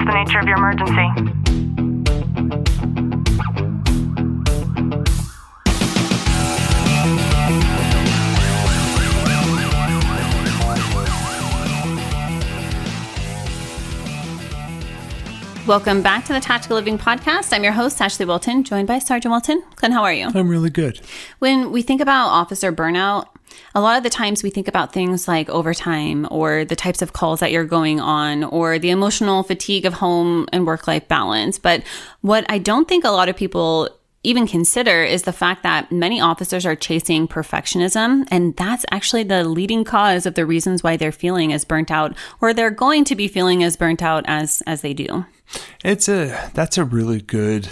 the nature of your emergency? Welcome back to the Tactical Living Podcast. I'm your host, Ashley Wilton, joined by Sergeant Wilton. Clint, how are you? I'm really good. When we think about officer burnout, a lot of the times we think about things like overtime or the types of calls that you're going on or the emotional fatigue of home and work-life balance. But what I don't think a lot of people even consider is the fact that many officers are chasing perfectionism, and that's actually the leading cause of the reasons why they're feeling as burnt out, or they're going to be feeling as burnt out as they do. That's a really good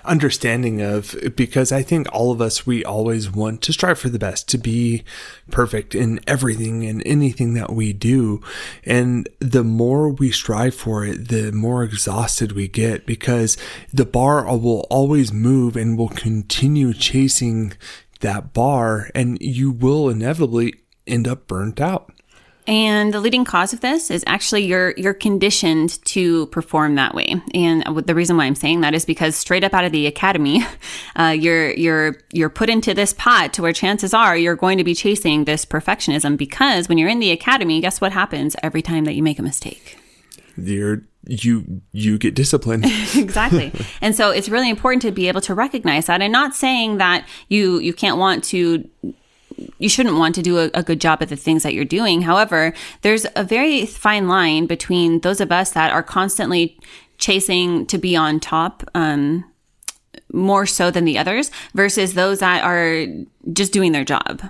understanding of, because I think all of us, we always want to strive for the best, to be perfect in everything and anything that we do. And the more we strive for it, the more exhausted we get, because the bar will always move and will continue chasing that bar, and you will inevitably end up burnt out. And the leading cause of this is actually you're conditioned to perform that way. And the reason why I'm saying that is because straight up out of the academy, you're put into this pot to where chances are you're going to be chasing this perfectionism, because when you're in the academy, guess what happens every time that you make a mistake? You get disciplined. Exactly. And so it's really important to be able to recognize that, and not saying that you shouldn't want to do a good job at the things that you're doing. However, there's a very fine line between those of us that are constantly chasing to be on top, more so than the others, versus those that are just doing their job.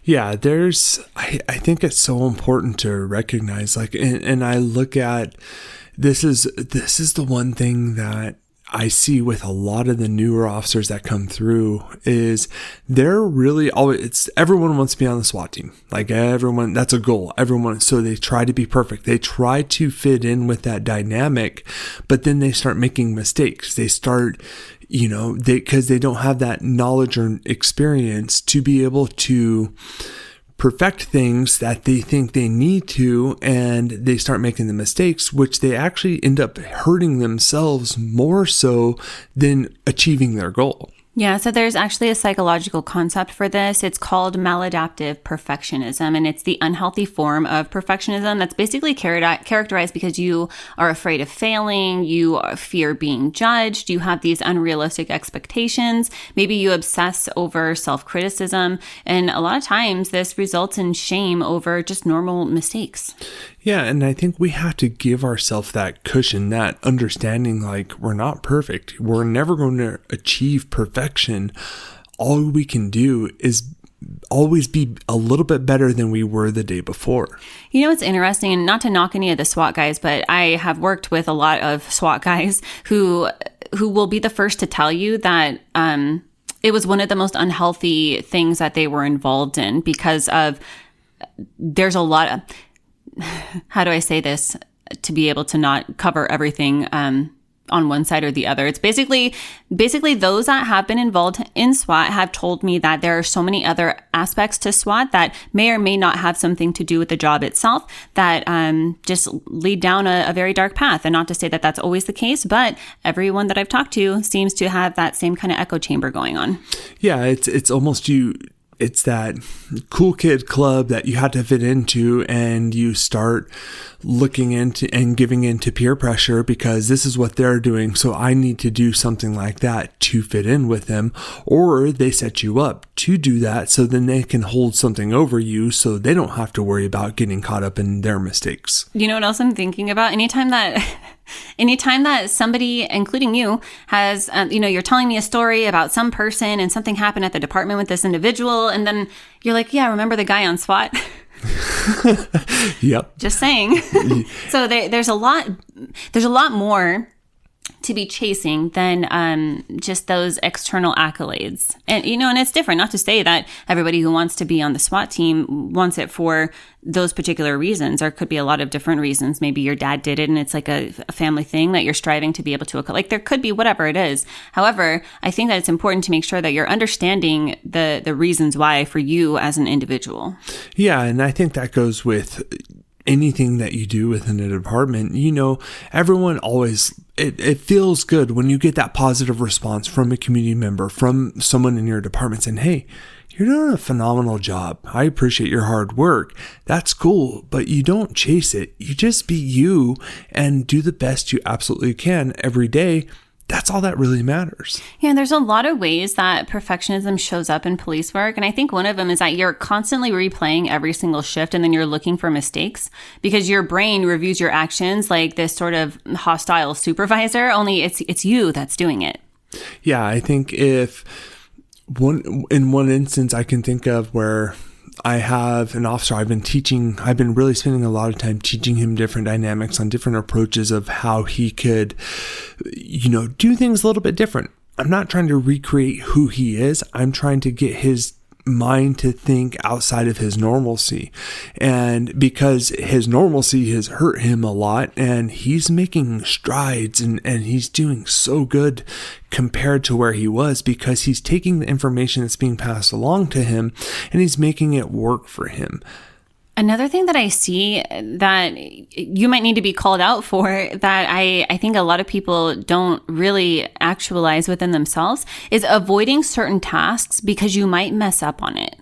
Yeah, I think it's so important to recognize, and I look at, this is the one thing that I see with a lot of the newer officers that come through, is they're really always, everyone wants to be on the SWAT team. Everyone, that's a goal. Everyone, so they try to be perfect. They try to fit in with that dynamic, but then they start making mistakes. They start, because they don't have that knowledge or experience to be able to perfect things that they think they need to, and they start making the mistakes, which they actually end up hurting themselves more so than achieving their goal. Yeah, so there's actually a psychological concept for this. It's called maladaptive perfectionism, and it's the unhealthy form of perfectionism that's basically characterized because you are afraid of failing, you fear being judged, you have these unrealistic expectations, maybe you obsess over self-criticism, and a lot of times this results in shame over just normal mistakes. Yeah, and I think we have to give ourselves that cushion, that understanding, we're not perfect. We're never going to achieve perfection. All we can do is always be a little bit better than we were the day before. You know, it's interesting, and not to knock any of the SWAT guys, but I have worked with a lot of SWAT guys who will be the first to tell you that it was one of the most unhealthy things that they were involved in, because of, there's a lot of, how do I say this to be able to not cover everything on one side or the other? It's basically those that have been involved in SWAT have told me that there are so many other aspects to SWAT that may or may not have something to do with the job itself that just lead down a very dark path. And not to say that that's always the case, but everyone that I've talked to seems to have that same kind of echo chamber going on. Yeah, it's almost it's that cool kid club that you have to fit into, and you start looking into and giving into peer pressure because this is what they're doing, so I need to do something like that to fit in with them. Or they set you up to do that so then they can hold something over you so they don't have to worry about getting caught up in their mistakes. You know what else I'm thinking about? Anytime that somebody, including you, has, you're telling me a story about some person and something happened at the department with this individual, and then you're like, yeah, remember the guy on SWAT? Yep. Just saying. So there's a lot more to be chasing than just those external accolades. And, and it's different. Not to say that everybody who wants to be on the SWAT team wants it for those particular reasons. There could be a lot of different reasons. Maybe your dad did it and it's like a family thing that you're striving to be able to, there could be whatever it is. However, I think that it's important to make sure that you're understanding the reasons why for you as an individual. Yeah. And I think that goes with anything that you do within a department, everyone always, it feels good when you get that positive response from a community member, from someone in your department saying, hey, you're doing a phenomenal job. I appreciate your hard work. That's cool, but you don't chase it. You just be you and do the best you absolutely can every day. That's all that really matters. Yeah, there's a lot of ways that perfectionism shows up in police work. And I think one of them is that you're constantly replaying every single shift and then you're looking for mistakes because your brain reviews your actions like this sort of hostile supervisor, only it's you that's doing it. Yeah, I think in one instance I can think of where I have an officer I've been really spending a lot of time teaching him different dynamics on different approaches of how he could, do things a little bit different. I'm not trying to recreate who he is. I'm trying to get his mind to think outside of his normalcy. And because his normalcy has hurt him a lot and he's making strides and he's doing so good compared to where he was because he's taking the information that's being passed along to him and he's making it work for him. Another thing that I see that you might need to be called out for that I think a lot of people don't really actualize within themselves is avoiding certain tasks because you might mess up on it.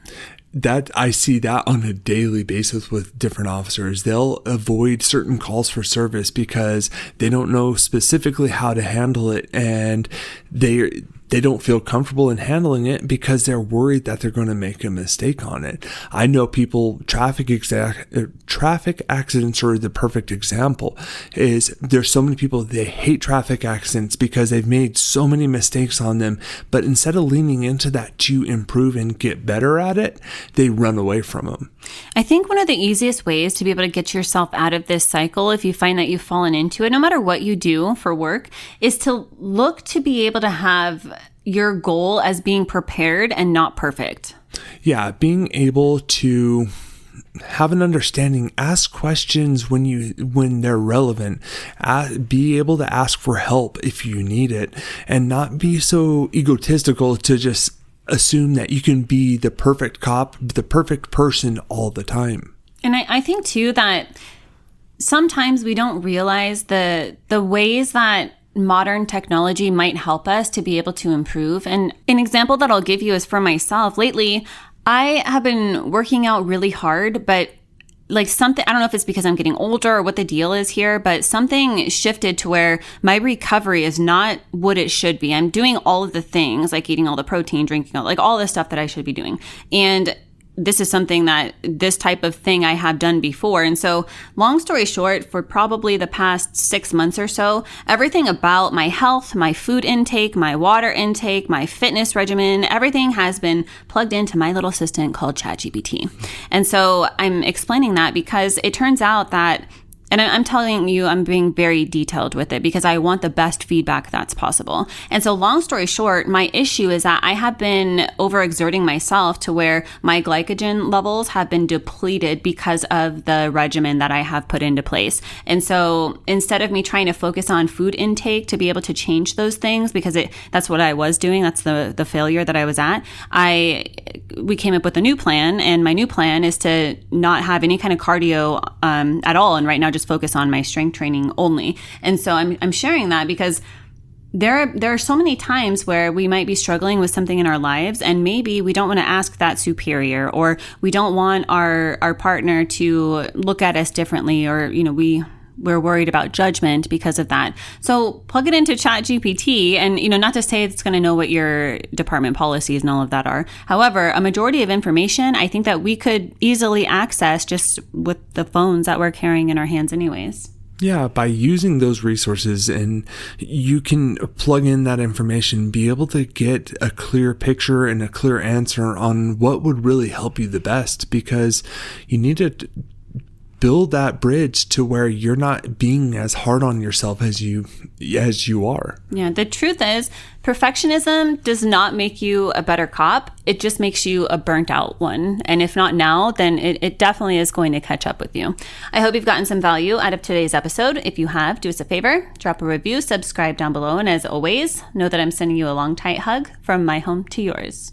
That I see that on a daily basis with different officers. They'll avoid certain calls for service because they don't know specifically how to handle it and they don't feel comfortable in handling it because they're worried that they're going to make a mistake on it. I know people, traffic accidents are the perfect example. There's so many people, they hate traffic accidents because they've made so many mistakes on them, but instead of leaning into that to improve and get better at it, they run away from them. I think one of the easiest ways to be able to get yourself out of this cycle, if you find that you've fallen into it, no matter what you do for work, is to look to be able to have your goal as being prepared and not perfect. Yeah, being able to have an understanding, ask questions when they're relevant, be able to ask for help if you need it, and not be so egotistical to just assume that you can be the perfect cop, the perfect person all the time. And I think too that sometimes we don't realize the ways that modern technology might help us to be able to improve. And an example that I'll give you is for myself. Lately, I have been working out really hard, but like something, I don't know if it's because I'm getting older or what the deal is here, but something shifted to where my recovery is not what it should be. I'm doing all of the things like eating all the protein, drinking all the stuff that I should be doing. And this is something that this type of thing I have done before. And so long story short, for probably the past 6 months or so, everything about my health, my food intake, my water intake, my fitness regimen, everything has been plugged into my little assistant called ChatGPT. And so I'm explaining that because it turns out that, and I'm telling you, I'm being very detailed with it because I want the best feedback that's possible. And so long story short, my issue is that I have been overexerting myself to where my glycogen levels have been depleted because of the regimen that I have put into place. And so instead of me trying to focus on food intake to be able to change those things, because that's what I was doing, that's the failure that I was at, we came up with a new plan, and my new plan is to not have any kind of cardio at all, and right now just focus on my strength training only. And so I'm sharing that because there are so many times where we might be struggling with something in our lives, and maybe we don't want to ask that superior, or we don't want our partner to look at us differently, or we're worried about judgment because of that. So plug it into ChatGPT, and not to say it's going to know what your department policies and all of that are. However, a majority of information I think that we could easily access just with the phones that we're carrying in our hands anyways. Yeah, by using those resources, and you can plug in that information, be able to get a clear picture and a clear answer on what would really help you the best, because you need to build that bridge to where you're not being as hard on yourself as you are. Yeah, the truth is, perfectionism does not make you a better cop. It just makes you a burnt out one. And if not now, then it definitely is going to catch up with you. I hope you've gotten some value out of today's episode. If you have, do us a favor, drop a review, subscribe down below. And as always, know that I'm sending you a long, tight hug from my home to yours.